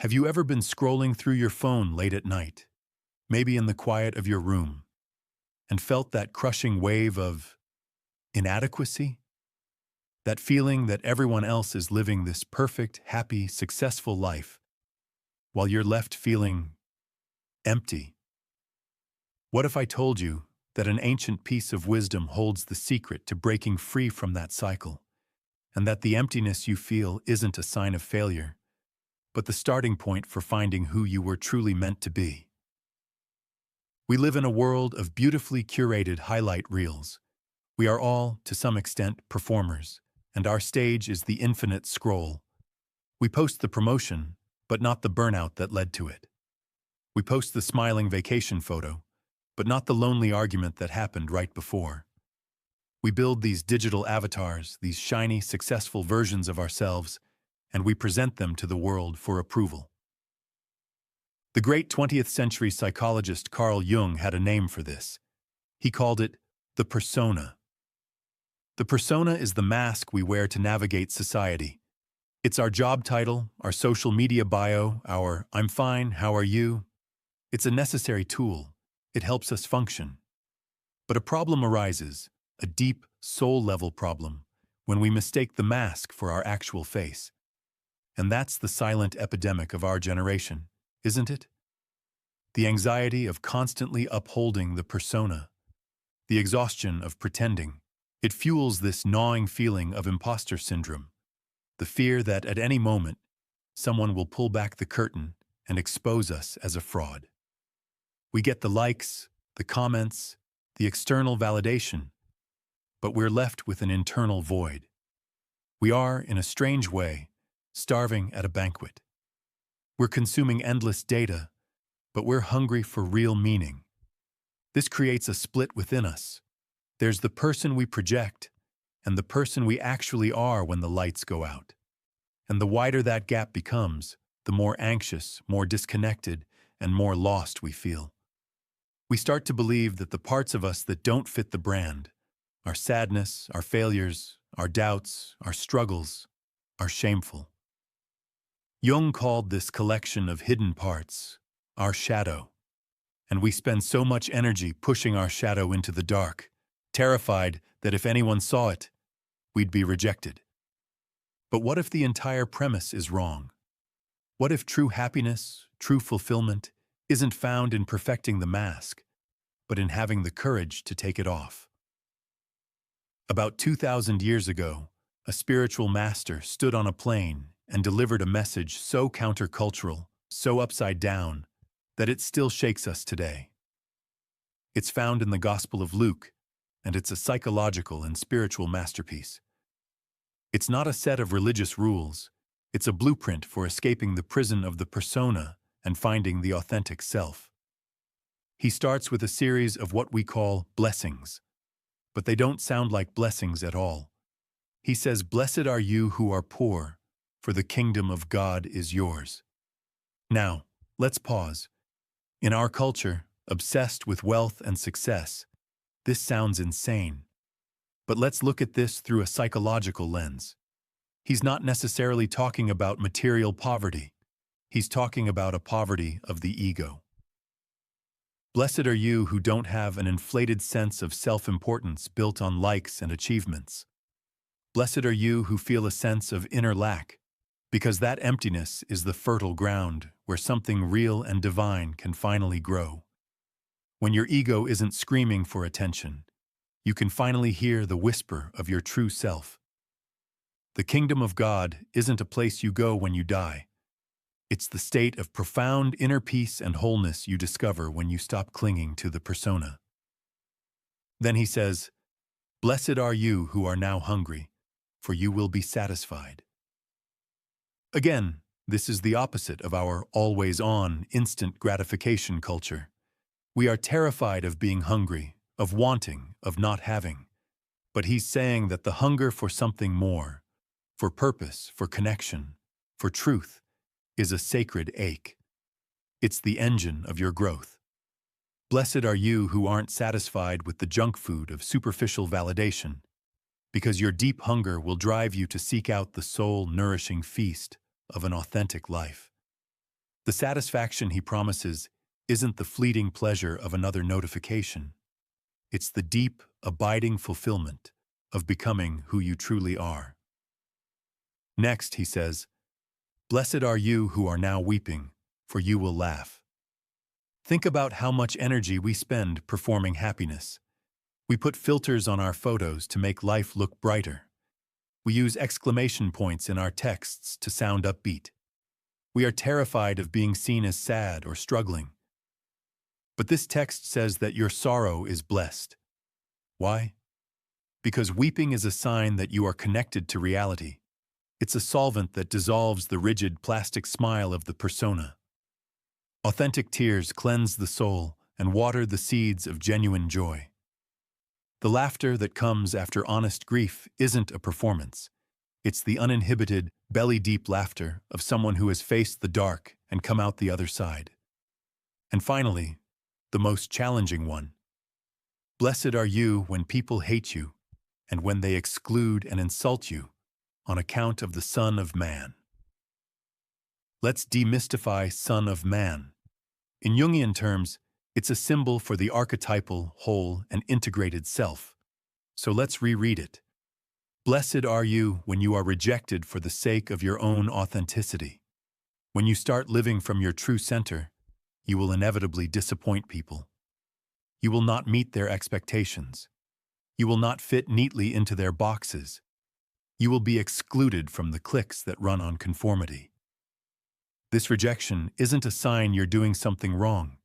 Have you ever been scrolling through your phone late at night, maybe in the quiet of your room, and felt that crushing wave of inadequacy? That feeling that everyone else is living this perfect, happy, successful life, while you're left feeling empty? What if I told you that an ancient piece of wisdom holds the secret to breaking free from that cycle, and that the emptiness you feel isn't a sign of failure, but the starting point for finding who you were truly meant to be? We live in a world of beautifully curated highlight reels. We are all, to some extent, performers, and our stage is the infinite scroll. We post the promotion, but not the burnout that led to it. We post the smiling vacation photo, but not the lonely argument that happened right before. We build these digital avatars, these shiny, successful versions of ourselves, and we present them to the world for approval. The great 20th century psychologist Carl Jung had a name for this. He called it the persona. The persona is the mask we wear to navigate society. It's our job title, our social media bio, our "I'm fine, how are you?" It's a necessary tool. It helps us function. But a problem arises, a deep, soul-level problem, when we mistake the mask for our actual face. And that's the silent epidemic of our generation, isn't it? The anxiety of constantly upholding the persona, the exhaustion of pretending. It fuels this gnawing feeling of imposter syndrome, the fear that at any moment, someone will pull back the curtain and expose us as a fraud. We get the likes, the comments, the external validation, but we're left with an internal void. We are, in a strange way, starving at a banquet. We're consuming endless data, but we're hungry for real meaning. This creates a split within us. There's the person we project, and the person we actually are when the lights go out. And the wider that gap becomes, the more anxious, more disconnected, and more lost we feel. We start to believe that the parts of us that don't fit the brand, our sadness, our failures, our doubts, our struggles, are shameful. Jung called this collection of hidden parts our shadow, and we spend so much energy pushing our shadow into the dark, terrified that if anyone saw it, we'd be rejected. But what if the entire premise is wrong? What if true happiness, true fulfillment, isn't found in perfecting the mask, but in having the courage to take it off? About 2,000 years ago, a spiritual master stood on a plain and delivered a message so countercultural, so upside down, that it still shakes us today. It's found in the Gospel of Luke, and it's a psychological and spiritual masterpiece. It's not a set of religious rules, it's a blueprint for escaping the prison of the persona and finding the authentic self. He starts with a series of what we call blessings, but they don't sound like blessings at all. He says, "Blessed are you who are poor, for the kingdom of God is yours." Now, let's pause. In our culture, obsessed with wealth and success, this sounds insane. But let's look at this through a psychological lens. He's not necessarily talking about material poverty. He's talking about a poverty of the ego. Blessed are you who don't have an inflated sense of self-importance built on likes and achievements. Blessed are you who feel a sense of inner lack, because that emptiness is the fertile ground where something real and divine can finally grow. When your ego isn't screaming for attention, you can finally hear the whisper of your true self. The kingdom of God isn't a place you go when you die. It's the state of profound inner peace and wholeness you discover when you stop clinging to the persona. Then he says, "Blessed are you who are now hungry, for you will be satisfied." Again, this is the opposite of our always-on, instant gratification culture. We are terrified of being hungry, of wanting, of not having. But he's saying that the hunger for something more, for purpose, for connection, for truth, is a sacred ache. It's the engine of your growth. Blessed are you who aren't satisfied with the junk food of superficial validation, because your deep hunger will drive you to seek out the soul-nourishing feast of an authentic life. The satisfaction he promises isn't the fleeting pleasure of another notification. It's the deep, abiding fulfillment of becoming who you truly are. Next, he says, "Blessed are you who are now weeping, for you will laugh." Think about how much energy we spend performing happiness. We put filters on our photos to make life look brighter. We use exclamation points in our texts to sound upbeat. We are terrified of being seen as sad or struggling. But this text says that your sorrow is blessed. Why? Because weeping is a sign that you are connected to reality. It's a solvent that dissolves the rigid plastic smile of the persona. Authentic tears cleanse the soul and water the seeds of genuine joy. The laughter that comes after honest grief isn't a performance. It's the uninhibited, belly-deep laughter of someone who has faced the dark and come out the other side. And finally, the most challenging one. Blessed are you when people hate you and when they exclude and insult you on account of the Son of Man. Let's demystify Son of Man. In Jungian terms, it's a symbol for the archetypal, whole, and integrated self. So let's reread it. Blessed are you when you are rejected for the sake of your own authenticity. When you start living from your true center, you will inevitably disappoint people. You will not meet their expectations. You will not fit neatly into their boxes. You will be excluded from the cliques that run on conformity. This rejection isn't a sign you're doing something wrong.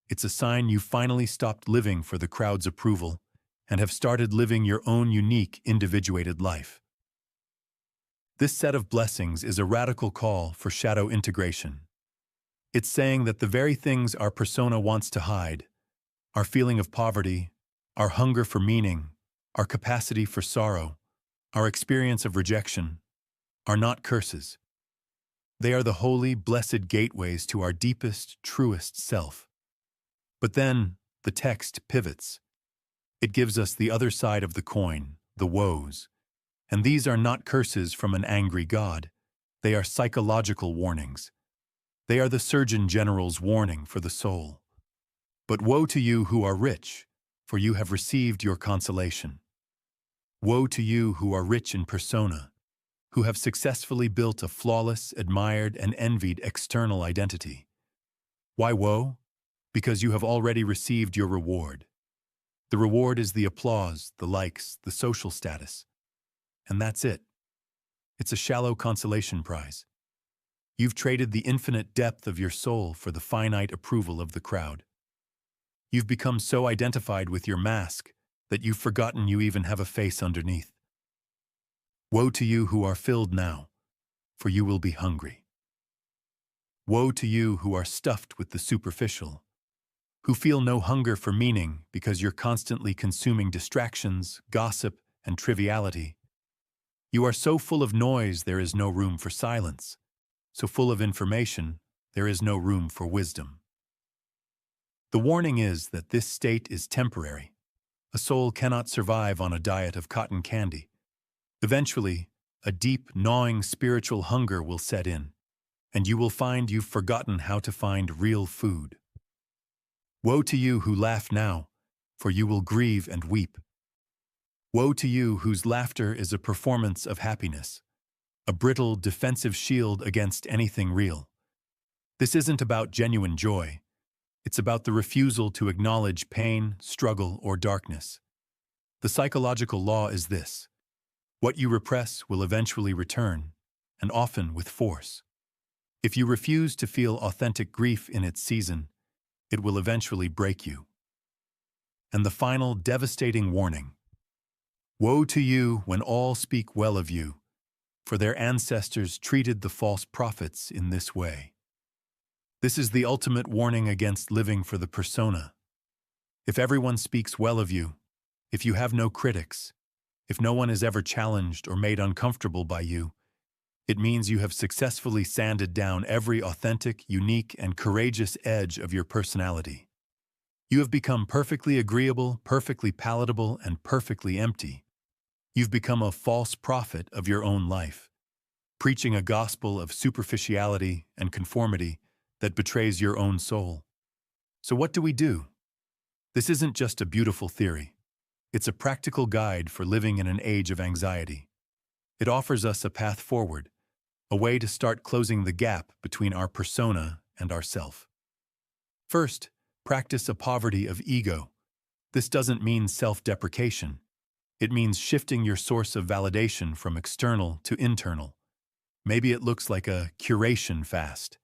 It's a sign you finally stopped living for the crowd's approval and have started living your own unique, individuated life. This set of blessings is a radical call for shadow integration. It's saying that the very things our persona wants to hide, our feeling of poverty, our hunger for meaning, our capacity for sorrow, our experience of rejection, are not curses. They are the holy, blessed gateways to our deepest, truest self. But then, the text pivots. It gives us the other side of the coin, the woes. And these are not curses from an angry God. They are psychological warnings. They are the Surgeon General's warning for the soul. But woe to you who are rich, for you have received your consolation. Woe to you who are rich in persona, who have successfully built a flawless, admired, and envied external identity. Why woe? Because you have already received your reward. The reward is the applause, the likes, the social status. And that's it. It's a shallow consolation prize. You've traded the infinite depth of your soul for the finite approval of the crowd. You've become so identified with your mask that you've forgotten you even have a face underneath. Woe to you who are filled now, for you will be hungry. Woe to you who are stuffed with the superficial, who feel no hunger for meaning because you're constantly consuming distractions, gossip, and triviality. You are so full of noise there is no room for silence, so full of information there is no room for wisdom. The warning is that this state is temporary. A soul cannot survive on a diet of cotton candy. Eventually, a deep, gnawing spiritual hunger will set in, and you will find you've forgotten how to find real food. Woe to you who laugh now, for you will grieve and weep. Woe to you whose laughter is a performance of happiness, a brittle, defensive shield against anything real. This isn't about genuine joy. It's about the refusal to acknowledge pain, struggle, or darkness. The psychological law is this: what you repress will eventually return, and often with force. If you refuse to feel authentic grief in its season, it will eventually break you. And the final devastating warning: woe to you when all speak well of you, for their ancestors treated the false prophets in this way. This is the ultimate warning against living for the persona. If everyone speaks well of you, if you have no critics, if no one is ever challenged or made uncomfortable by you, it means you have successfully sanded down every authentic, unique, and courageous edge of your personality. You have become perfectly agreeable, perfectly palatable, and perfectly empty. You've become a false prophet of your own life, preaching a gospel of superficiality and conformity that betrays your own soul. So what do we do? This isn't just a beautiful theory. It's a practical guide for living in an age of anxiety. It offers us a path forward, a way to start closing the gap between our persona and ourself. First, practice a poverty of ego. This doesn't mean self-deprecation. It means shifting your source of validation from external to internal. Maybe it looks like a curation fast,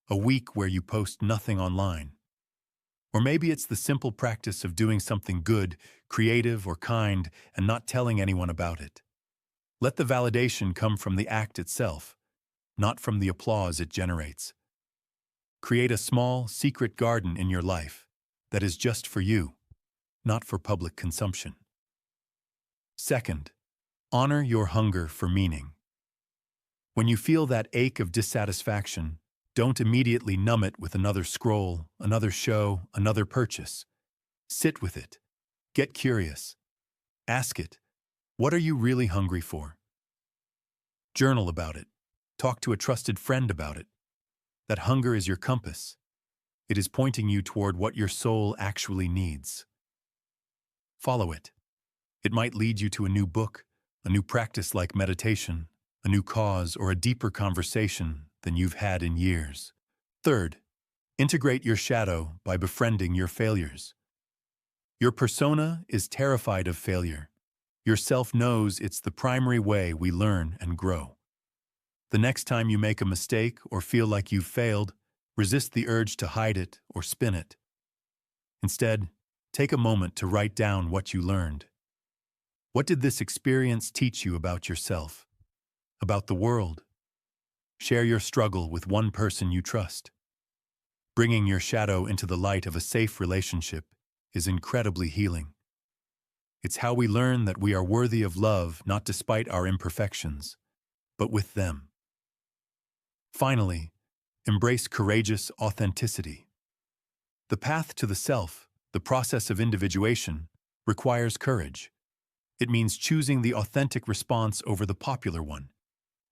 a week where you post nothing online. Or maybe it's the simple practice of doing something good, creative, or kind, and not telling anyone about it. Let the validation come from the act itself, not from the applause it generates. Create a small, secret garden in your life that is just for you, not for public consumption. Second, honor your hunger for meaning. When you feel that ache of dissatisfaction, don't immediately numb it with another scroll, another show, another purchase. Sit with it. Get curious. Ask it, what are you really hungry for? Journal about it. Talk to a trusted friend about it. That hunger is your compass. It is pointing you toward what your soul actually needs. Follow it. It might lead you to a new book, a new practice like meditation, a new cause, or a deeper conversation than you've had in years. Third, integrate your shadow by befriending your failures. Your persona is terrified of failure. Your self knows it's the primary way we learn and grow. The next time you make a mistake or feel like you've failed, resist the urge to hide it or spin it. Instead, take a moment to write down what you learned. What did this experience teach you about yourself, about the world? Share your struggle with one person you trust. Bringing your shadow into the light of a safe relationship is incredibly healing. It's how we learn that we are worthy of love not despite our imperfections, but with them. Finally, embrace courageous authenticity. The path to the self, the process of individuation, requires courage. It means choosing the authentic response over the popular one.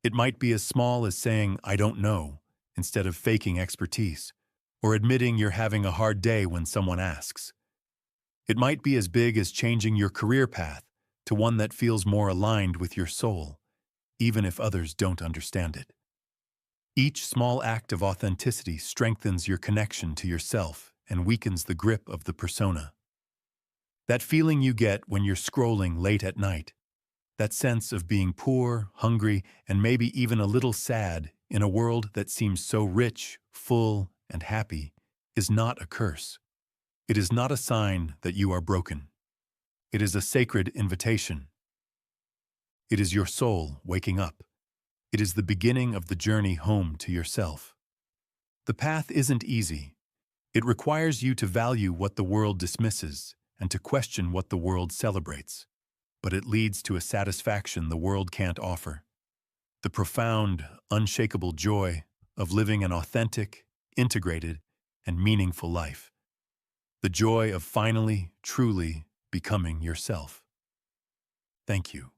It might be as small as saying, "I don't know," instead of faking expertise, or admitting you're having a hard day when someone asks. It might be as big as changing your career path to one that feels more aligned with your soul, even if others don't understand it. Each small act of authenticity strengthens your connection to yourself and weakens the grip of the persona. That feeling you get when you're scrolling late at night, that sense of being poor, hungry, and maybe even a little sad in a world that seems so rich, full, and happy, is not a curse. It is not a sign that you are broken. It is a sacred invitation. It is your soul waking up. It is the beginning of the journey home to yourself. The path isn't easy. It requires you to value what the world dismisses and to question what the world celebrates. But it leads to a satisfaction the world can't offer. The profound, unshakable joy of living an authentic, integrated, and meaningful life. The joy of finally, truly becoming yourself. Thank you.